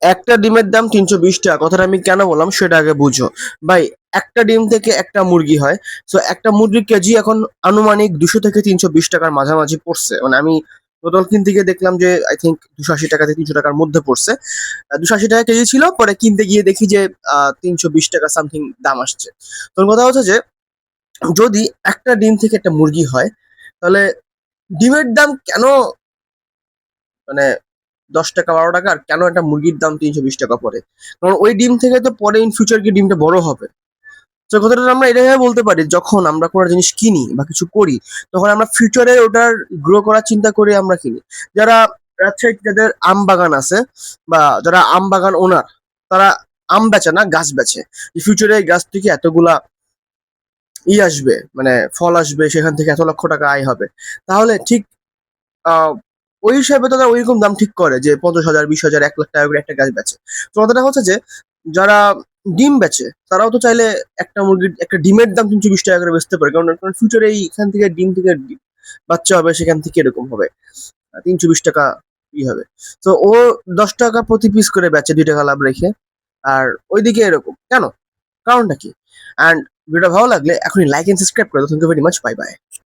একটা ডিমের দাম ৩২০ টাকা। কথাটা আমি কেন বললাম সেটা আগে বুঝো। ভাই, একটা ডিম থেকে একটা মুরগি হয়। সো একটা মুরগির কেজি এখন আনুমানিক ২০০ থেকে ৩২০ টাকার মাঝামাঝি পড়ছে। মানে আমি গতকাল কিনতে গিয়ে দেখলাম যে আই থিংক ২৮০ টাকা থেকে ৩০০ টাকার মধ্যে পড়ছে। ২৮০ টাকা কেজি ছিল, পরে কিনতে গিয়ে দেখি যে ৩২০ টাকা সামথিং দাম আসছে। তোর কথা হচ্ছে যে যদি একটা ডিম থেকে একটা মুরগি হয়, তাহলে ডিমের দাম কেন মানে ১০ টাকা ১২ টাকা, আর কেন একটা মুরগির দাম ৩২০ টাকা পড়ে? কারণ ওই ডিম থেকে তো পরে ইন ফিউচার কি ডিমটা বড় হবে। তো কথাটা আমরা এটাই বলতে পারি, যখন আমরা কোনো জিনিস কিনি বা কিছু করি, তখন আমরা ফিউচারে ওটার গ্রো করার চিন্তা করে আমরা কিনি। যারা রাজশাহীতে যাদের আম বাগান আছে, বা যারা আম বাগান ওনার, তারা আম বেচে না, গাছ বেচে। ফিউচারে এই গাছ থেকে এতগুলা আসবে, মানে ফল আসবে, সেখান থেকে এত লক্ষ টাকা আয় হবে। তাহলে ঠিক আহ, ওই হিসাবে তারা ওইরকম দাম ঠিক করে যে ৫০,০০০, ২০,০০০, ১ লাখ টাকা করে একটা গাছ বেচে। তো কথাটা হচ্ছে যে যারা ডিম বেচে তারাও তো চাইলে একটা মুরগির একটা ডিমের দাম ৩২০ টাকা করে বেচতে পারে, কারণ ফিউচারে এইখান থেকে ডিম থেকে বাচ্চা হবে, সেখান থেকে এরকম হবে ৩২০ টাকা হবে। তো ও ১০ টাকা প্রতি পিস করে বেচে, ২ টাকা লাভ রেখে। আর ওইদিকে এরকম কেন? কারণটা কি? অ্যান্ড ভিডিওটা ভালো লাগলে এখনই লাইক এন্ড সাবস্ক্রাইব করে দাও। Thank you very much, bye by.